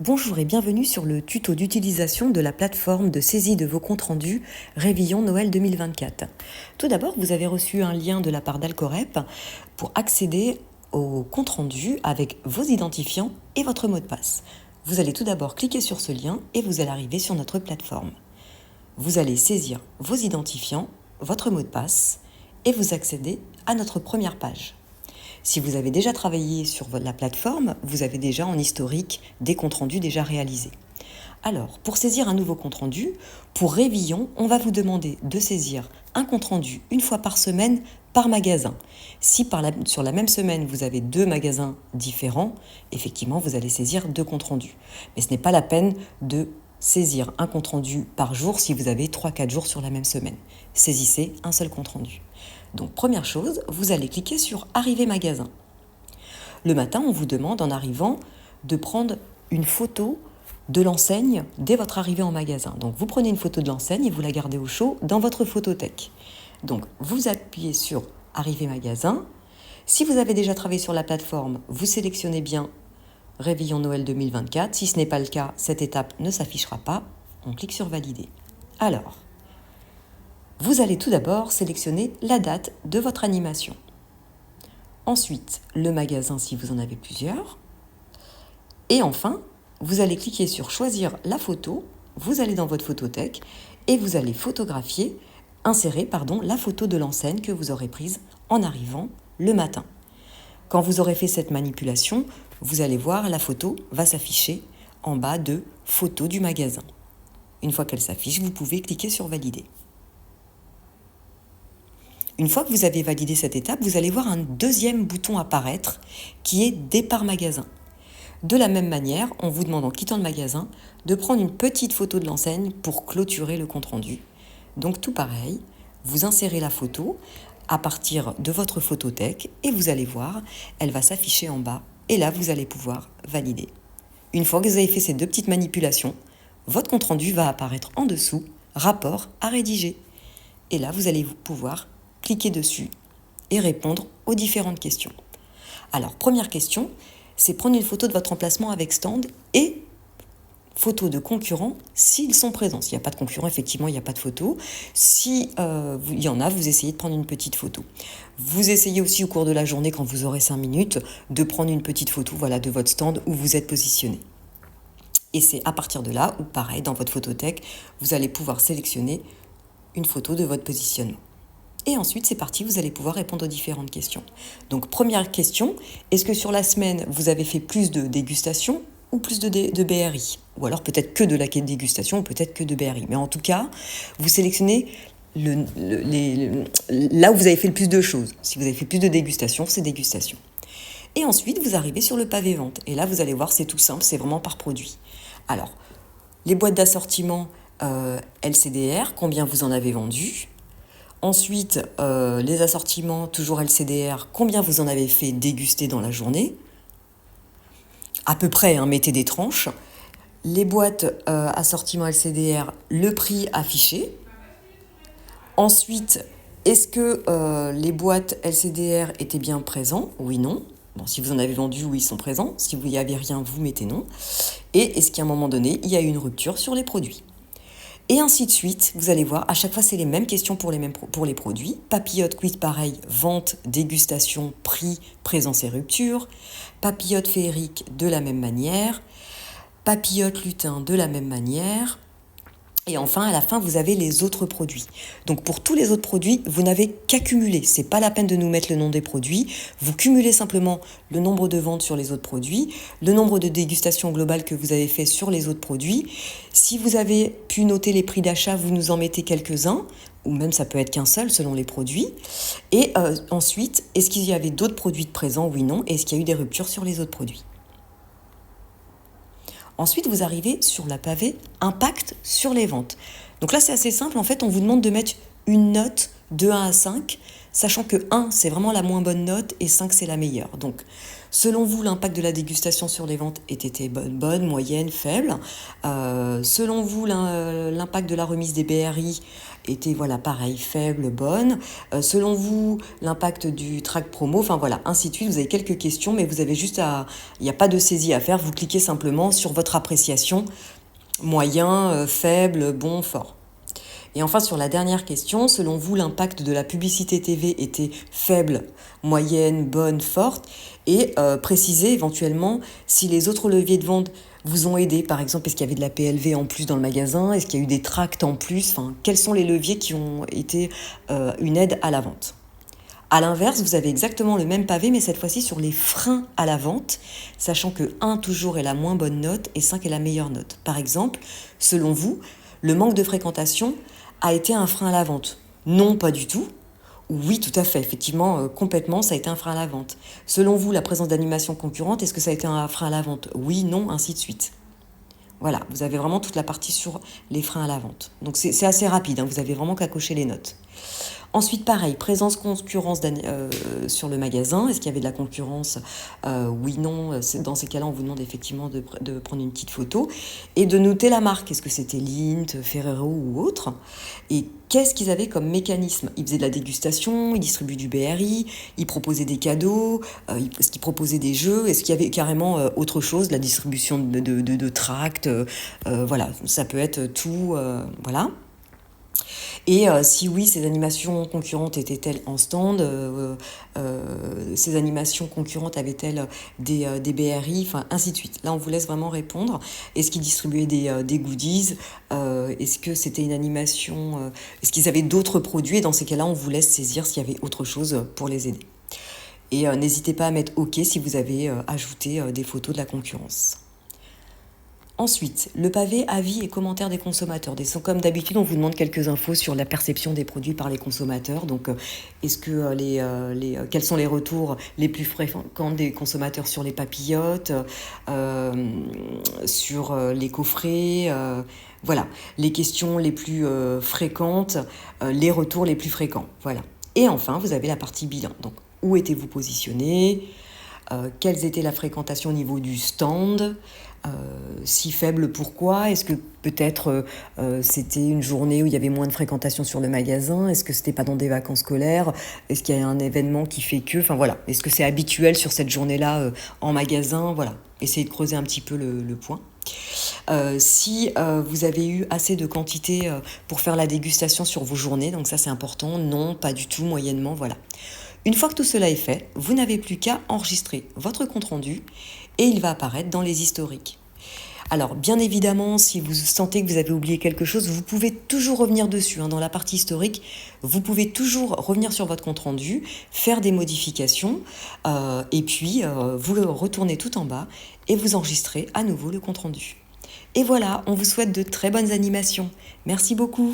Bonjour et bienvenue sur le tuto d'utilisation de la plateforme de saisie de vos comptes rendus Réveillon Noël 2024. Tout d'abord, vous avez reçu un lien de la part d'Alcorep pour accéder au compte rendu avec vos identifiants et votre mot de passe. Vous allez tout d'abord cliquer sur ce lien et vous allez arriver sur notre plateforme. Vous allez saisir vos identifiants, votre mot de passe et vous accédez à notre première page. Si vous avez déjà travaillé sur la plateforme, vous avez déjà en historique des comptes rendus déjà réalisés. Alors, pour saisir un nouveau compte rendu, pour Réveillon, on va vous demander de saisir un compte rendu une fois par semaine par magasin. Si sur la même semaine, vous avez 2 magasins différents, effectivement, vous allez saisir 2 comptes rendus. Mais ce n'est pas la peine de saisir un compte rendu par jour si vous avez 3-4 jours sur la même semaine. Saisissez un seul compte rendu. Donc première chose, vous allez cliquer sur Arriver magasin. Le matin, on vous demande en arrivant de prendre une photo de l'enseigne dès votre arrivée en magasin. Donc vous prenez une photo de l'enseigne et vous la gardez au chaud dans votre photothèque. Donc vous appuyez sur Arriver magasin. Si vous avez déjà travaillé sur la plateforme, vous sélectionnez bien Réveillon Noël 2024. Si ce n'est pas le cas, cette étape ne s'affichera pas. On clique sur Valider. Alors, vous allez tout d'abord sélectionner la date de votre animation. Ensuite, le magasin si vous en avez plusieurs. Et enfin, vous allez cliquer sur Choisir la photo. Vous allez dans votre photothèque et vous allez insérer la photo de l'enseigne que vous aurez prise en arrivant le matin. Quand vous aurez fait cette manipulation, vous allez voir la photo va s'afficher en bas de Photo du magasin. Une fois qu'elle s'affiche, vous pouvez cliquer sur Valider. Une fois que vous avez validé cette étape, vous allez voir un deuxième bouton apparaître qui est Départ magasin. De la même manière, on vous demande en quittant le magasin de prendre une petite photo de l'enseigne pour clôturer le compte-rendu. Donc tout pareil, vous insérez la photo à partir de votre photothèque et vous allez voir, elle va s'afficher en bas et là vous allez pouvoir valider. Une fois que vous avez fait ces 2 petites manipulations, votre compte-rendu va apparaître en dessous, rapport à rédiger. Et là vous allez pouvoir cliquer dessus et répondre aux différentes questions. Alors, première question, c'est prendre une photo de votre emplacement avec stand et photo de concurrents s'ils sont présents. S'il n'y a pas de concurrents, effectivement, il n'y a pas de photo. Si il y en a, vous essayez de prendre une petite photo. Vous essayez aussi au cours de la journée, quand vous aurez 5 minutes, de prendre une petite photo de votre stand où vous êtes positionné. Et c'est à partir de là où, pareil, dans votre photothèque, vous allez pouvoir sélectionner une photo de votre positionnement. Et ensuite, c'est parti, vous allez pouvoir répondre aux différentes questions. Donc, première question, est-ce que sur la semaine, vous avez fait plus de dégustation ou plus de BRI? Ou alors peut-être que de la dégustation ou peut-être que de BRI. Mais en tout cas, vous sélectionnez là où vous avez fait le plus de choses. Si vous avez fait plus de dégustation, c'est dégustation. Et ensuite, vous arrivez sur le pavé vente. Et là, vous allez voir, c'est tout simple, c'est vraiment par produit. Alors, les boîtes d'assortiment LCDR, combien vous en avez vendu? Ensuite, les assortiments, toujours LCDR, combien vous en avez fait déguster dans la journée? À peu près, mettez des tranches. Les boîtes assortiments LCDR, le prix affiché. Ensuite, est-ce que les boîtes LCDR étaient bien présents? Oui, non. Bon, si vous en avez vendu, oui, ils sont présents. Si vous n'y avez rien, vous mettez non. Et est-ce qu'à un moment donné, il y a eu une rupture sur les produits? Et ainsi de suite, vous allez voir, à chaque fois, c'est les mêmes questions pour les produits. Papillote quiz pareil, vente, dégustation, prix, présence et rupture. Papillote féerique de la même manière. Papillote lutin de la même manière. Et enfin, à la fin, vous avez les autres produits. Donc, pour tous les autres produits, vous n'avez qu'à cumuler. C'est pas la peine de nous mettre le nom des produits. Vous cumulez simplement le nombre de ventes sur les autres produits, le nombre de dégustations globales que vous avez fait sur les autres produits. Si vous avez pu noter les prix d'achat, vous nous en mettez quelques-uns, ou même ça peut être qu'un seul selon les produits. Et ensuite, est-ce qu'il y avait d'autres produits de présent? Oui, non. Est-ce qu'il y a eu des ruptures sur les autres produits? Ensuite, vous arrivez sur la pavée impact sur les ventes. Donc là, c'est assez simple. En fait, on vous demande de mettre une note de 1 à 5 sachant que 1, c'est vraiment la moins bonne note et 5, c'est la meilleure. Donc, selon vous, l'impact de la dégustation sur les ventes était bonne, moyenne, faible. Selon vous, l'impact de la remise des BRI était, voilà, pareil, faible, bonne. Selon vous, l'impact du track promo, enfin voilà, ainsi de suite. Vous avez quelques questions, mais vous avez juste il n'y a pas de saisie à faire. Vous cliquez simplement sur votre appréciation, moyen, faible, bon, fort. Et enfin, sur la dernière question, selon vous, l'impact de la publicité TV était faible, moyenne, bonne, forte, et précisez éventuellement si les autres leviers de vente vous ont aidé. Par exemple, est-ce qu'il y avait de la PLV en plus dans le magasin? Est-ce qu'il y a eu des tracts en plus? Enfin, quels sont les leviers qui ont été une aide à la vente? À l'inverse, vous avez exactement le même pavé, mais cette fois-ci sur les freins à la vente, sachant que 1 toujours est la moins bonne note et 5 est la meilleure note. Par exemple, selon vous, le manque de fréquentation a été un frein à la vente? Non, pas du tout. Oui, tout à fait, effectivement, complètement, ça a été un frein à la vente. Selon vous, la présence d'animation concurrente, est-ce que ça a été un frein à la vente? Oui, non, ainsi de suite. Voilà, vous avez vraiment toute la partie sur les freins à la vente. Donc c'est assez rapide, hein, vous avez vraiment qu'à cocher les notes. Ensuite, pareil, présence concurrence sur le magasin. Est-ce qu'il y avait de la concurrence? Oui, non. Dans ces cas-là, on vous demande effectivement de prendre une petite photo et de noter la marque. Est-ce que c'était Lindt, Ferrero ou autre? Et qu'est-ce qu'ils avaient comme mécanisme? Ils faisaient de la dégustation, ils distribuaient du BRI, ils proposaient des cadeaux, est-ce qu'ils proposaient des jeux? Est-ce qu'il y avait carrément autre chose, la distribution de tracts? Voilà, ça peut être tout. Voilà. Et si oui, ces animations concurrentes étaient-elles en stand? Ces animations concurrentes avaient-elles des BRI? Enfin, ainsi de suite. Là, on vous laisse vraiment répondre. Est-ce qu'ils distribuaient des goodies? Est-ce que c'était une animation? Est-ce qu'ils avaient d'autres produits? Et dans ces cas-là, on vous laisse saisir s'il y avait autre chose pour les aider. Et n'hésitez pas à mettre OK si vous avez ajouté des photos de la concurrence. Ensuite, le pavé avis et commentaires des consommateurs. Comme d'habitude, on vous demande quelques infos sur la perception des produits par les consommateurs. Donc, est-ce que quels sont les retours les plus fréquents des consommateurs sur les papillotes, sur les coffrets, voilà, les questions les plus fréquentes, les retours les plus fréquents. Voilà. Et enfin, vous avez la partie bilan. Donc, où étiez-vous positionné? Quelles étaient la fréquentation au niveau du stand? Si faible, pourquoi? Est-ce que peut-être c'était une journée où il y avait moins de fréquentation sur le magasin? Est-ce que c'était pas dans des vacances scolaires? Est-ce qu'il y a un événement qui fait que... Enfin voilà, est-ce que c'est habituel sur cette journée-là en magasin? Voilà, essayez de creuser un petit peu le point. Si vous avez eu assez de quantité pour faire la dégustation sur vos journées, donc ça c'est important, non, pas du tout, moyennement, voilà. Une fois que tout cela est fait, vous n'avez plus qu'à enregistrer votre compte-rendu et il va apparaître dans les historiques. Alors, bien évidemment, si vous sentez que vous avez oublié quelque chose, vous pouvez toujours revenir dessus. Dans la partie historique, vous pouvez toujours revenir sur votre compte-rendu, faire des modifications, et puis vous le retournez tout en bas et vous enregistrez à nouveau le compte-rendu. Et voilà, on vous souhaite de très bonnes animations. Merci beaucoup.